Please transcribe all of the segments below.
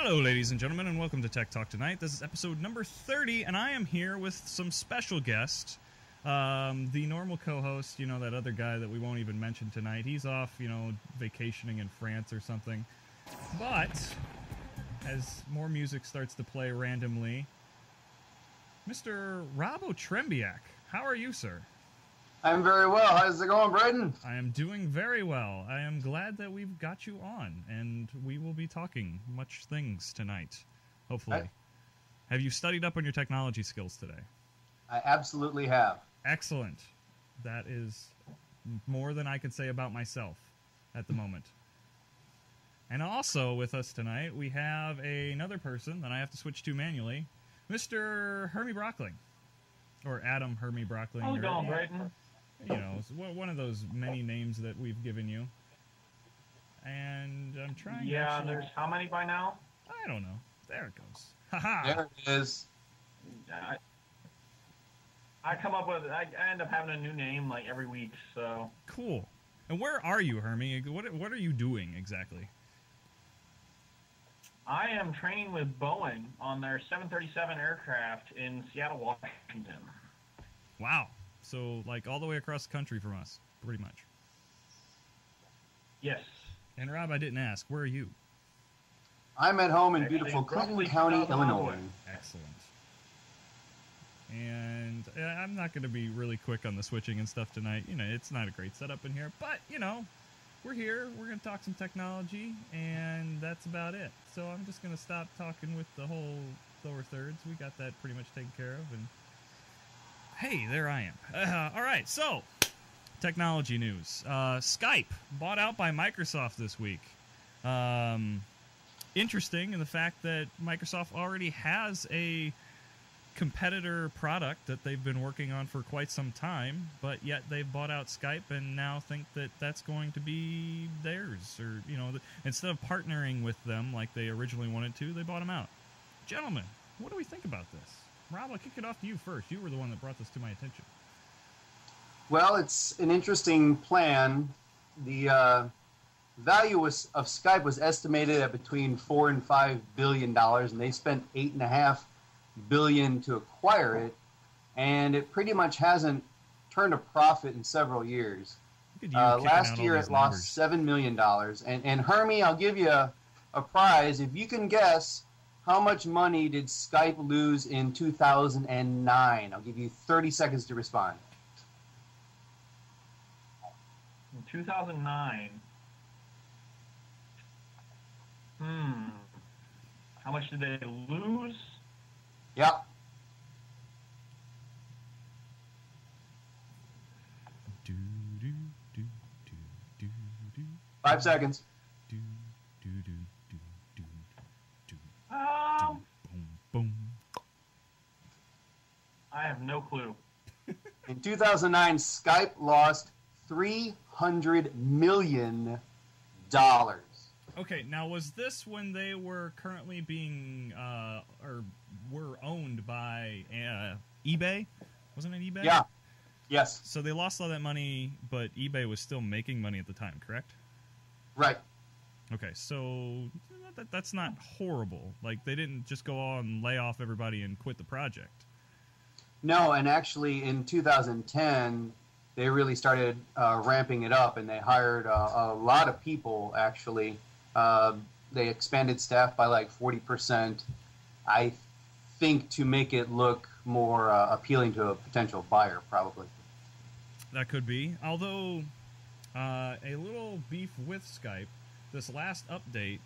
Hello, ladies and gentlemen, and welcome to Tech Talk Tonight. This is episode number 30, and I am here with some special guests. The normal co-host, you know, that other guy that we won't even mention tonight, he's off, you know, vacationing in France or something. But, as more music starts to play randomly, Mr. Robo Trembiak, how are you, sir? I'm very well. How's it going, Braden? I am doing very well. I am glad that we've got you on, and we will be talking much things tonight, hopefully. Have you studied up on your technology skills today? I absolutely have. Excellent. That is more than I can say about myself at the moment. And also with us tonight, we have another person that I have to switch to manually, Mr. Hermie Brockling. Or Adam Hermie Brockling. How's it going, Braden? You know, one of those many names that we've given you. And I'm trying Yeah, there's how many by now? I don't know. There it goes. Haha. There it is. I come up with, I end up having a new name like every week, so. Cool. And where are you, Hermie? What are you doing exactly? I am training with Boeing on their 737 aircraft in Seattle, Washington. Wow. So, like, all the way across the country from us, pretty much. Yes. And, Rob, I didn't ask. Where are you? I'm at home in beautiful Clinton County, Illinois. Excellent. And I'm not going to be really quick on the switching and stuff tonight. You know, it's not a great setup in here. But, you know, we're here. We're going to talk some technology, and that's about it. So I'm just going to stop talking with the whole lower thirds. We got that pretty much taken care of, and hey, there I am. All right, so technology news. Skype bought out by Microsoft this week. Interesting in the fact that Microsoft already has a competitor product that they've been working on for quite some time, but yet they've bought out Skype and now think that that's going to be theirs. Or, you know, instead of partnering with them like they originally wanted to, they bought them out. Gentlemen, what do we think about this? Rob, I'll kick it off to you first. You were the one that brought this to my attention. Well, it's an interesting plan. The value of Skype was estimated at between $4 and $5 billion, and they spent $8.5 billion to acquire it, and it pretty much hasn't turned a profit in several years. Last year, it lost $7 million. And Hermie, I'll give you a prize if you can guess. How much money did Skype lose in 2009? I'll give you 30 seconds to respond. In 2009. How much did they lose? Yep. Do, do, do, do, do, do. 5 seconds. Do, do, do, do, do, do. Boom, boom. I have no clue. In 2009, Skype lost $300 million. Okay, now was this when they were currently being, or were owned by eBay? Wasn't it eBay? Yeah. Yes. So they lost all that money, but eBay was still making money at the time, correct? Right. Okay, so that's not horrible. Like, they didn't just go on and lay off everybody and quit the project. No, and actually in 2010, they really started ramping it up, and they hired a lot of people, actually. They expanded staff by like 40%, I think, to make it look more appealing to a potential buyer, probably. That could be. Although, a little beef with Skype, this last update,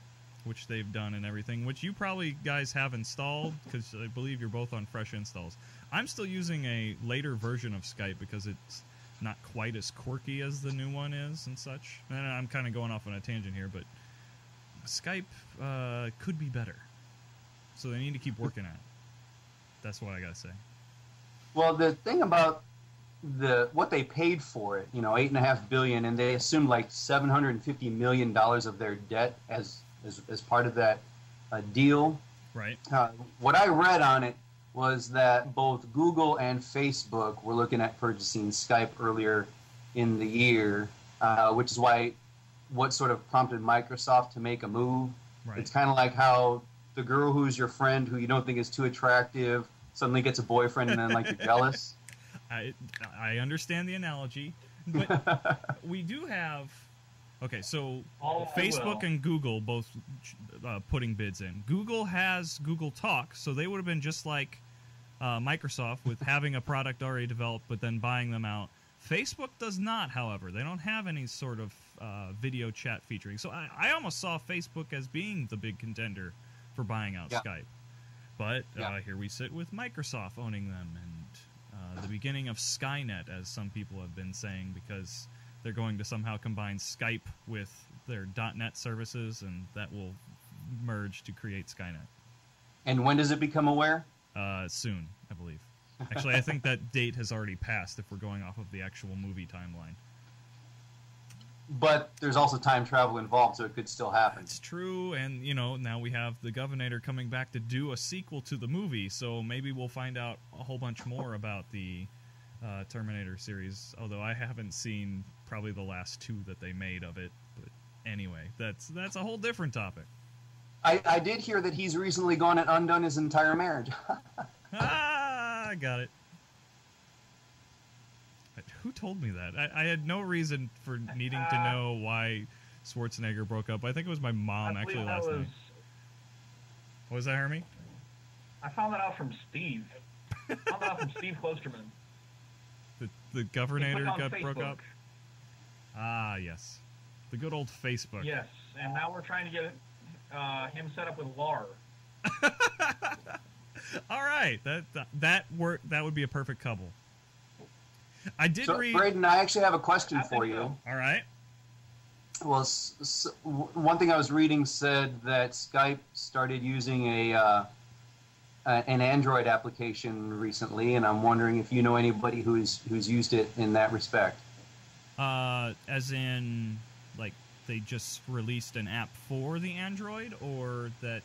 which they've done and everything, which you probably guys have installed, because I believe you're both on fresh installs. I'm still using a later version of Skype because it's not quite as quirky as the new one is and such. And I'm kind of going off on a tangent here, but Skype could be better. So they need to keep working at it. That's what I gotta say. Well, the thing about what they paid for it, you know, $8.5 billion, and they assumed like $750 million of their debt as part of that deal. Right. What I read on it was that both Google and Facebook were looking at purchasing Skype earlier in the year, which is what sort of prompted Microsoft to make a move. Right. It's kind of like how the girl who's your friend who you don't think is too attractive suddenly gets a boyfriend and then like you're jealous. I understand the analogy, but we do have. Okay, so Facebook and Google both putting bids in. Google has Google Talk, so they would have been just like Microsoft with having a product already developed but then buying them out. Facebook does not, however. They don't have any sort of video chat featuring. So I almost saw Facebook as being the big contender for buying out Skype. But here we sit with Microsoft owning them and the beginning of Skynet, as some people have been saying, because they're going to somehow combine Skype with their .NET services, and that will merge to create Skynet. And when does it become aware? Soon, I believe. Actually, I think that date has already passed if we're going off of the actual movie timeline. But there's also time travel involved, so it could still happen. It's true, and, now we have the Governor coming back to do a sequel to the movie, so maybe we'll find out a whole bunch more about the Terminator series, although I haven't seen probably the last 2 that they made of it. But anyway, that's a whole different topic. I did hear that he's recently gone and undone his entire marriage. I got it. Who told me that? I had no reason for needing to know why Schwarzenegger broke up. I think it was my mom actually last night. What was that, Hermie? I found that out from Steve. I found that out from Steve Klosterman. The Governor broke up? Ah, yes. The good old Facebook. Yes, and now we're trying to get him set up with Lar. All right, that would be a perfect couple. I did read. Braden, I actually have a question for you. So. All right. Well, one thing I was reading said that Skype started using an Android application recently, and I'm wondering if you know anybody who's used it in that respect. As in, like, they just released an app for the Android, or that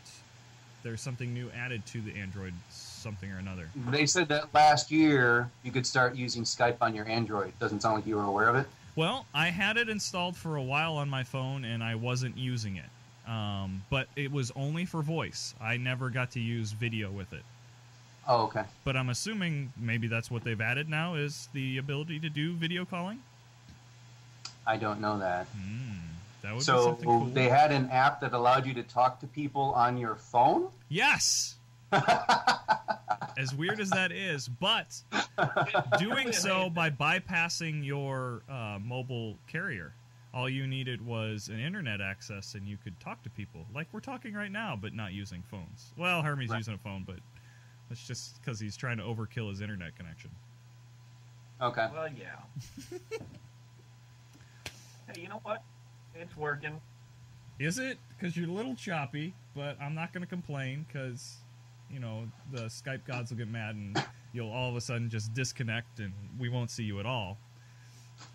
there's something new added to the Android something or another? They said that last year you could start using Skype on your Android. Doesn't sound like you were aware of it. Well, I had it installed for a while on my phone, and I wasn't using it. But it was only for voice. I never got to use video with it. Oh, okay. But I'm assuming maybe that's what they've added now, is the ability to do video calling? I don't know that. That would be something cool. So they had an app that allowed you to talk to people on your phone? Yes! As weird as that is, but doing so by bypassing your mobile carrier. All you needed was an internet access, and you could talk to people like we're talking right now, but not using phones. Well, Hermie's using a phone, but that's just because he's trying to overkill his internet connection. Okay. Well, yeah. Hey, you know what? It's working. Is it? Because you're a little choppy, but I'm not going to complain because, the Skype gods will get mad and you'll all of a sudden just disconnect and we won't see you at all.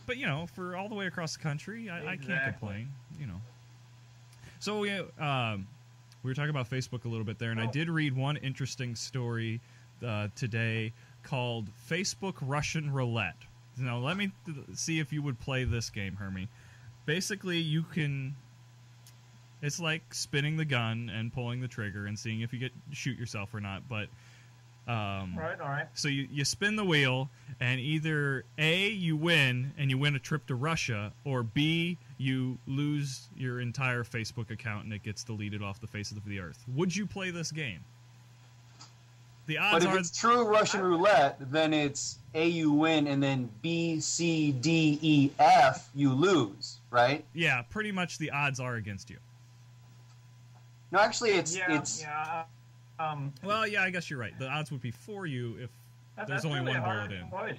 But, for all the way across the country, I can't complain, So we were talking about Facebook a little bit there, and I did read one interesting story today called Facebook Russian Roulette. Now, let me see if you would play this game, Hermie. Basically, you can... It's like spinning the gun and pulling the trigger and seeing if you shoot yourself or not, but... all right. So you spin the wheel, and either A, you win, and you win a trip to Russia, or B, you lose your entire Facebook account and it gets deleted off the face of the earth. Would you play this game? The odds but if it's true Russian roulette, then it's A, you win, and then B, C, D, E, F, you lose, right? Yeah, pretty much the odds are against you. No, actually, it's... Well, yeah, I guess you're right. The odds would be for you if there's only one bullet in.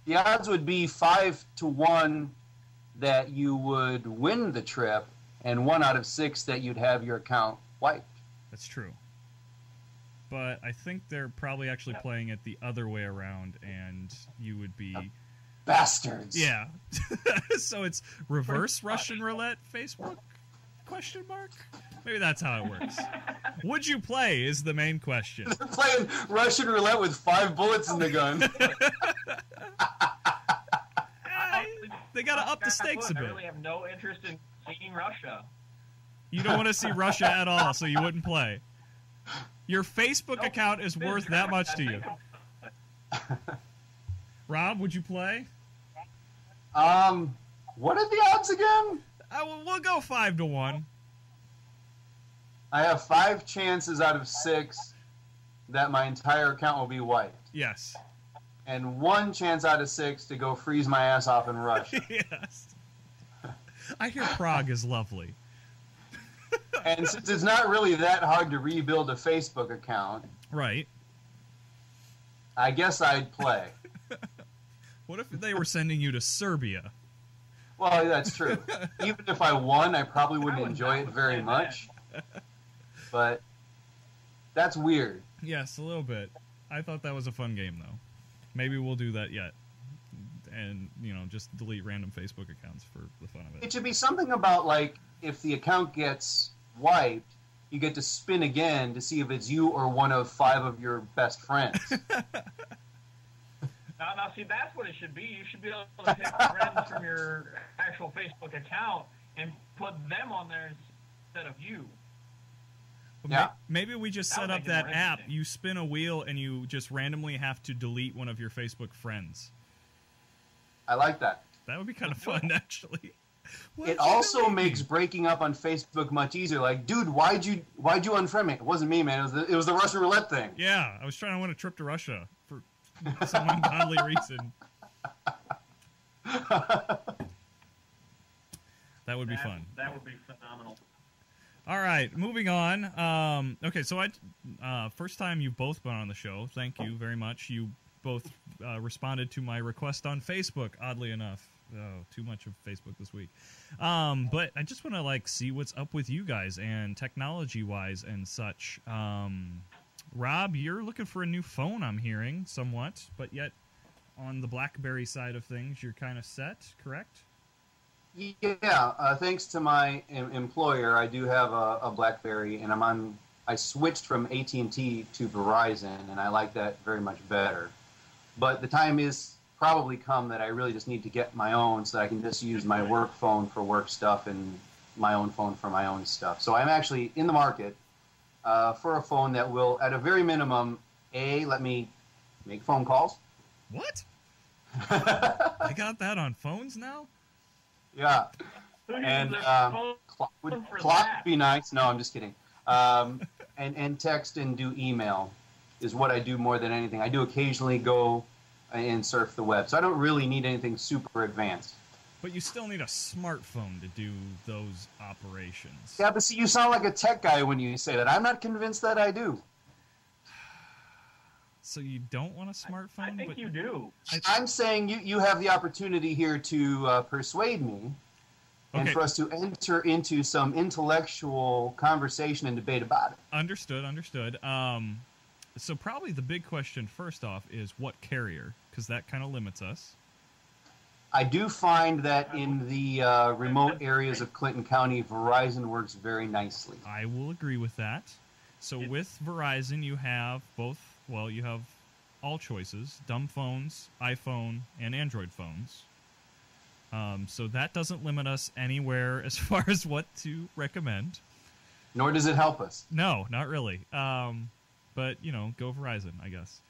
The odds would be 5 to 1 that you would win the trip, and 1 out of 6 that you'd have your account wiped. That's true. But I think they're probably actually playing it the other way around, and you would be... Bastards! Yeah. So it's reverse Russian roulette Facebook? Question mark? Maybe that's how it works. Would you play is the main question. They're playing Russian roulette with 5 bullets in the gun. They got to up the stakes a bit. I really have no interest in seeing Russia. You don't want to see Russia at all, so you wouldn't play. Your Facebook account is worth that much to you. Rob, would you play? What are the odds again? We'll go 5-1. I have 5 chances out of 6 that my entire account will be wiped. Yes. And 1 chance out of 6 to go freeze my ass off in Russia. Yes. I hear Prague is lovely. And since it's not really that hard to rebuild a Facebook account, right? I guess I'd play. What if they were sending you to Serbia? Well, that's true. Even if I won, I probably wouldn't enjoy it very much. But that's weird. Yes, a little bit. I thought that was a fun game, though. Maybe we'll do that yet. And, just delete random Facebook accounts for the fun of it. It should be something about, like, if the account gets wiped, you get to spin again to see if it's you or one of 5 of your best friends. Now, see, that's what it should be. You should be able to pick friends from your actual Facebook account and put them on there instead of you. Yeah. Maybe we just set up that app. You spin a wheel and you just randomly have to delete one of your Facebook friends. I like that. That would be kind of fun, actually. It also makes breaking up on Facebook much easier. Like, dude, why'd you unfriend me? It wasn't me, man. It was the Russian roulette thing. Yeah, I was trying to win a trip to Russia for some ungodly reason. That would be fun. That would be phenomenal. All right, moving on. Okay, so first time you've both been on the show. Thank you very much. You both responded to my request on Facebook, oddly enough. Oh, too much of Facebook this week. But I just want to see what's up with you guys and technology-wise and such. Rob, you're looking for a new phone, I'm hearing, somewhat, but yet on the Blackberry side of things, you're kind of set, correct? Yeah, thanks to my employer, I do have a Blackberry, and I switched from AT&T to Verizon, and I like that very much better. But the time is probably come that I really just need to get my own so that I can just use my work phone for work stuff and my own phone for my own stuff. So I'm actually in the market for a phone that will, at a very minimum, let me make phone calls. What? I got that on phones now? Yeah. And clock would be nice. No, I'm just kidding. And text and do email is what I do more than anything. I do occasionally go and surf the web. So I don't really need anything super advanced. But you still need a smartphone to do those operations. Yeah, but see, you sound like a tech guy when you say that. I'm not convinced that I do. So you don't want a smartphone? I think you do. I'm saying you have the opportunity here to persuade me and for us to enter into some intellectual conversation and debate about it. Understood. So probably the big question first off is what carrier, because that kind of limits us. I do find that in the remote areas of Clinton County, Verizon works very nicely. I will agree with that. So with Verizon, you have you have all choices, dumb phones, iPhone, and Android phones. So that doesn't limit us anywhere as far as what to recommend. Nor does it help us. No, not really. But, go Verizon, I guess.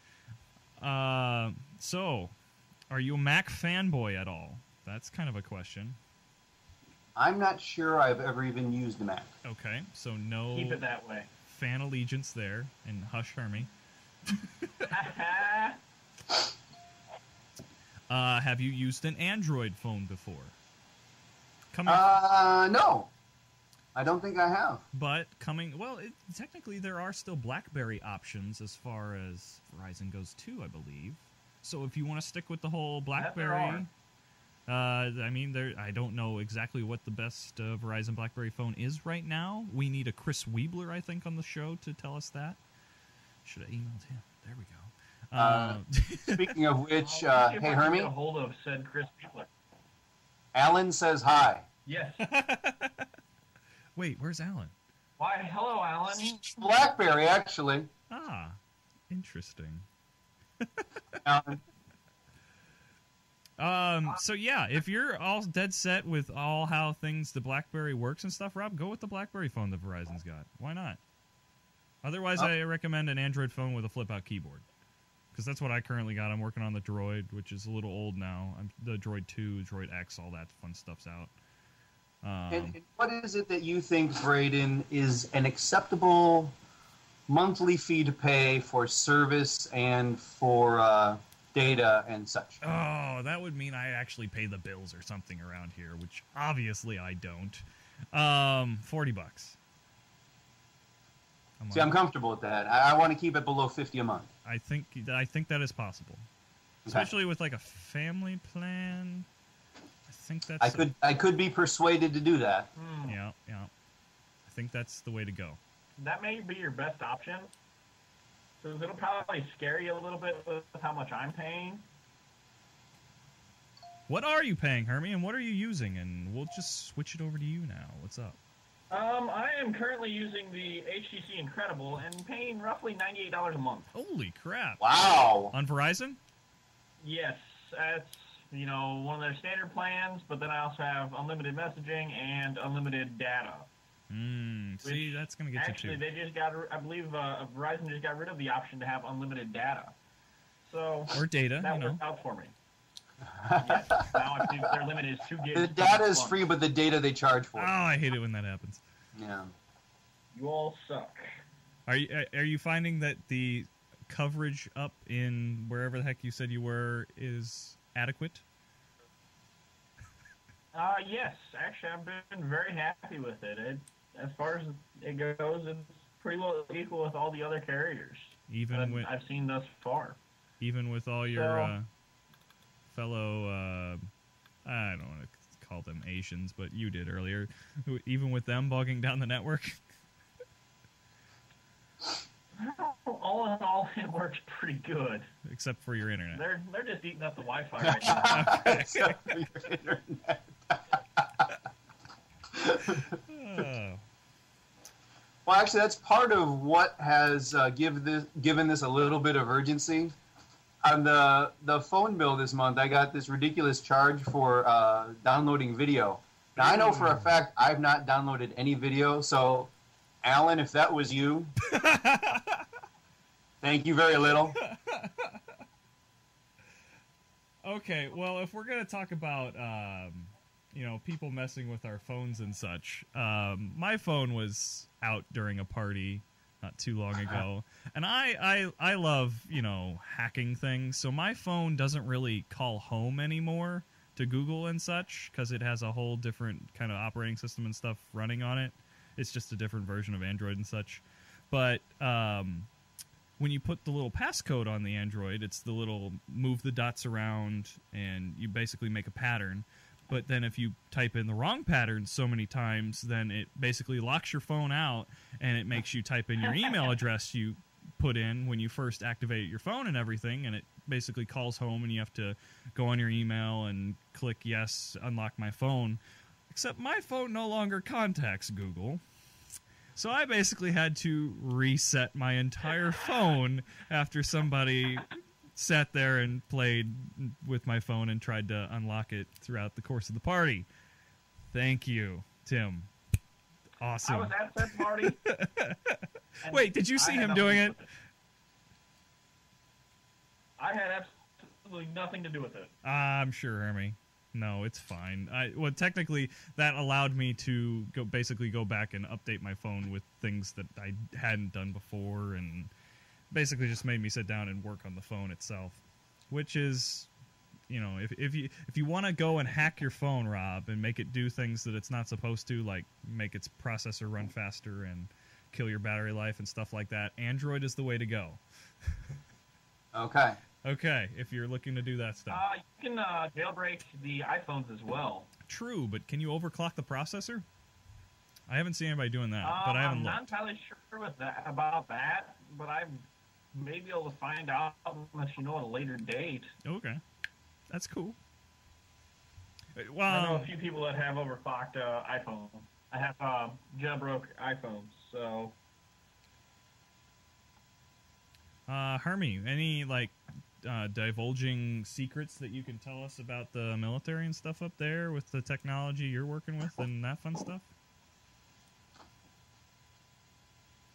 So, are you a Mac fanboy at all? That's kind of a question. I'm not sure I've ever even used a Mac. Okay, so no... Keep it that way. Fan allegiance there, and hush Hermie. Have you used an Android phone before? No. I don't think I have. But technically there are still BlackBerry options as far as Verizon goes too, I believe. So if you want to stick with the whole BlackBerry, I don't know exactly what the best Verizon BlackBerry phone is right now. We need a Chris Weebler, I think, on the show to tell us that. Should have emailed him. There we go. Speaking of which, hey Hermie. Get a hold of said Chris Weebler. Alan says hi. Yes. Wait, where's Alan? Why, hello, Alan. BlackBerry, actually. Ah, interesting. Alan. So yeah, if you're all dead set with all how the BlackBerry works and stuff, Rob, go with the BlackBerry phone that Verizon's got. Why not? Otherwise, I recommend an Android phone with a flip-out keyboard. Because that's what I currently got. I'm working on the Droid, which is a little old now. The Droid 2, Droid X, all that fun stuff's out. And what is it that you think, Braden, is an acceptable monthly fee to pay for service and for data and such? Oh, that would mean I actually pay the bills or something around here, which obviously I don't. $40. See, I'm comfortable with that. I want to keep it below $50 a month. I think that is possible, especially with like a family plan. I think that's. I could be persuaded to do that. Yeah. I think that's the way to go. That may be your best option. Because it'll probably scare you a little bit with how much I'm paying. What are you paying, Hermie, and what are you using? And we'll just switch it over to you now. What's up? I am currently using the HTC Incredible and paying roughly $98 a month. Holy crap! Wow. On Verizon? Yes, that's one of their standard plans. But then I also have unlimited messaging and unlimited data. See, that's gonna get actually, you too. They just got. I believe Verizon just got rid of the option to have unlimited data. So or data, that worked out for me. Yes, now I think their limit is 2 gigs. The data is free, but the data they charge for. Oh, I hate it when that happens. Yeah. You all suck. Are you finding that the coverage up in wherever the heck you said you were is adequate? Yes, actually, I've been very happy with it. As far as it goes, it's pretty well equal with all the other carriers I've seen thus far. Even with all your fellow, I don't want to call them Asians, but you did earlier. Even with them bogging down the network? All in all, it works pretty good. Except for your internet. They're just eating up the Wi-Fi right now. Except for your internet. Well, actually, that's part of what has given this a little bit of urgency. On the phone bill this month, I got this ridiculous charge for downloading video. Now, I know for a fact I've not downloaded any video, so, Alan, if that was you, thank you very little. Okay, well, if we're going to talk about, people messing with our phones and such, my phone was out during a party not too long ago, and I love, hacking things, so my phone doesn't really call home anymore to Google and such, because it has a whole different kind of operating system and stuff running on it. It's just a different version of Android and such. But when you put the little passcode on the Android, it's the little move the dots around, and you basically make a pattern. But then if you type in the wrong pattern so many times, then it basically locks your phone out, and it makes you type in your email address you put in when you first activate your phone and everything, and it basically calls home, and you have to go on your email and click yes, unlock my phone. Except my phone no longer contacts Google. So I basically had to reset my entire phone after somebody sat there and played with my phone and tried to unlock it throughout the course of the party. Thank you, Tim. Awesome. I was at that party. Wait, did you see him doing it? I had absolutely nothing to do with it. I'm sure, Hermie. No, it's fine. Technically, that allowed me to basically go back and update my phone with things that I hadn't done before, and basically just made me sit down and work on the phone itself. Which is, if you want to go and hack your phone, Rob, and make it do things that it's not supposed to, like make its processor run faster and kill your battery life and stuff like that, Android is the way to go. Okay. Okay, if you're looking to do that stuff. You can jailbreak the iPhones as well. True, but can you overclock the processor? I haven't seen anybody doing that, but I haven't looked. I'm not entirely sure about that, but I may be able to find out unless you know at a later date. Okay, that's cool. Well, I know a few people that have overclocked iPhones. I have jailbroke iPhones, so... Hermie, any, divulging secrets that you can tell us about the military and stuff up there with the technology you're working with and that fun stuff?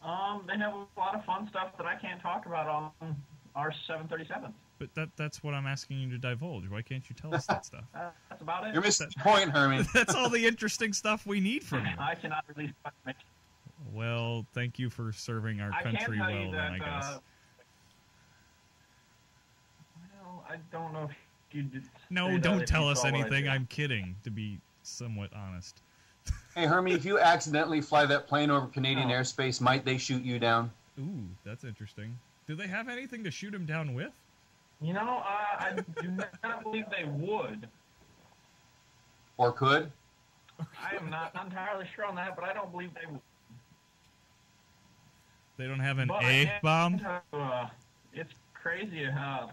They have a lot of fun stuff that I can't talk about on our 737. But that's what I'm asking you to divulge. Why can't you tell us that stuff? That's about it. You're missing the point, Hermie. That's all the interesting stuff we need from you. I cannot release information. Well, thank you for serving our country well, then, I guess. Well, I don't know if you did. No, don't tell us anything. I'm kidding, to be somewhat honest. Hey, Hermie, if you accidentally fly that plane over Canadian airspace, might they shoot you down? Ooh, that's interesting. Do they have anything to shoot him down with? You know, I do not believe they would. Or could? I am not entirely sure on that, but I don't believe they would. They don't have an A-bomb? It's crazy how...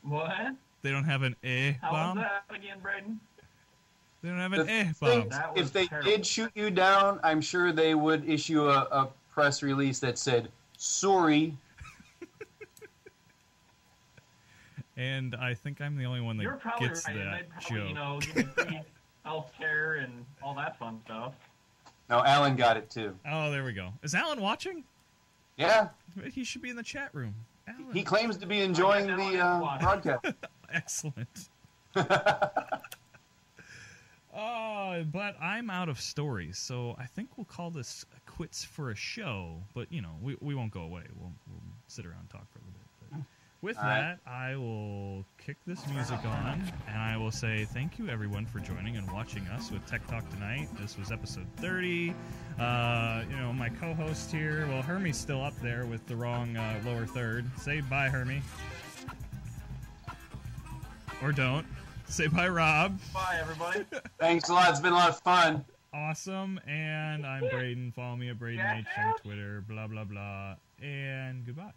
What? They don't have an A-bomb? How was that again, Braden? They don't have an A-bomb. If they did shoot you down, I'm sure they would issue a press release that said, sorry. And I think I'm the only one that gets right. that probably, joke. Give me free health care and all that fun stuff. No, Alan got it too. Oh, there we go. Is Alan watching? Yeah. He should be in the chat room. Alan. He claims to be enjoying the broadcast. Excellent. But I'm out of stories, so I think we'll call this quits for a show. But, you know, we won't go away. We'll sit around and talk for a little bit. But with that, I will kick this music on, and I will say thank you, everyone, for joining and watching us with Tech Talk Tonight. This was episode 30. You know, my co-host here, well, Hermie's still up there with the wrong lower third. Say bye, Hermie. Or don't. Say bye, Rob. Bye, everybody. Thanks a lot. It's been a lot of fun. Awesome. And I'm Braden. Follow me at Braden H on Twitter. Blah, blah, blah. And goodbye.